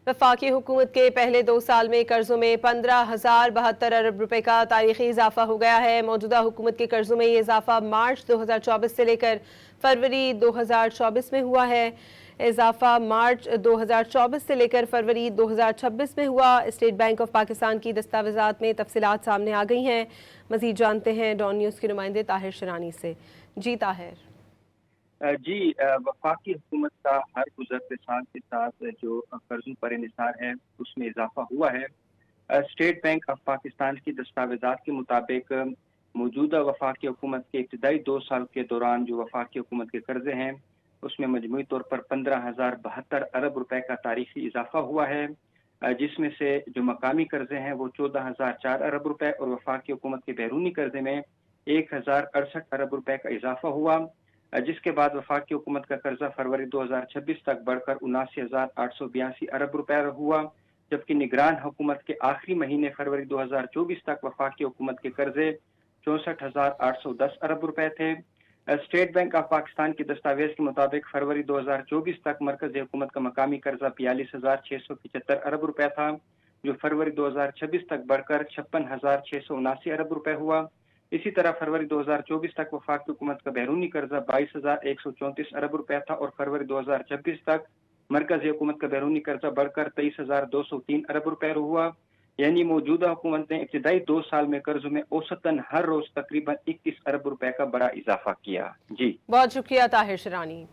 वफाकी हुकूमत के पहले 2 साल में कर्जों में 15,072 अरब रुपए का तारीखी इजाफा हो गया है। मौजूदा हुकूमत के कर्जों में ये इजाफा मार्च 2024 से लेकर फरवरी 2024 में हुआ है। इजाफा मार्च 2024 से लेकर फरवरी 2026 में हुआ। स्टेट बैंक ऑफ पाकिस्तान की दस्तावेजात में तफसीलात सामने आ गई हैं। मजीद जानते हैं डॉन न्यूज़ के नुमाइंदे ताहिर शरानी से। जी ताहिर। जी, वफाकी हुकूमत का हर गुज़रते साल के साथ जो कर्जों पर इन्हिसार है उसमें इजाफा हुआ है। स्टेट बैंक ऑफ पाकिस्तान की दस्तावेजात के मुताबिक मौजूदा वफाकी हुकूमत के इब्तदाई 2 साल के दौरान जो वफाकी हुकूमत के कर्जे हैं उसमें मजमूई तौर पर 15,072 अरब रुपए का तारीखी इजाफा हुआ है, जिसमें से जो मकामी कर्जे हैं वो 14,004 अरब रुपए और वफाकी हुकूमत के बैरूनी कर्जे में 1,068 अरब रुपए का इजाफा हुआ, जिसके बाद वफाकी हुकूमत का कर्जा फरवरी 2026 तक बढ़कर 79,882 अरब रुपए हुआ, जबकि निगरान हुकूमत के आखिरी महीने फरवरी 2024 तक वफाकी हुकूमत के कर्जे 64,810 अरब रुपए थे। स्टेट बैंक ऑफ पाकिस्तान की दस्तावेज के मुताबिक फरवरी 2024 तक मरकजी हुकूमत का मकामी कर्जा 42,675 अरब रुपए था, जो फरवरी 2026 तक बढ़कर 56,679 अरब रुपए हुआ। इसी तरह फरवरी 2024 तक वफाकी हुकूमत का बैरूनी कर्जा 22,134 अरब रुपए था और फरवरी 2026 तक मरकजी हुकूमत का बैरूनी कर्जा बढ़कर 23,203 अरब रुपए हुआ। यानी मौजूदा हुकूमत ने इब्तदाई 2 साल में कर्जों में औसतन हर रोज तकरीबन 21 अरब रुपए का बड़ा इजाफा किया। जी, बहुत शुक्रिया ताहिर शरानी।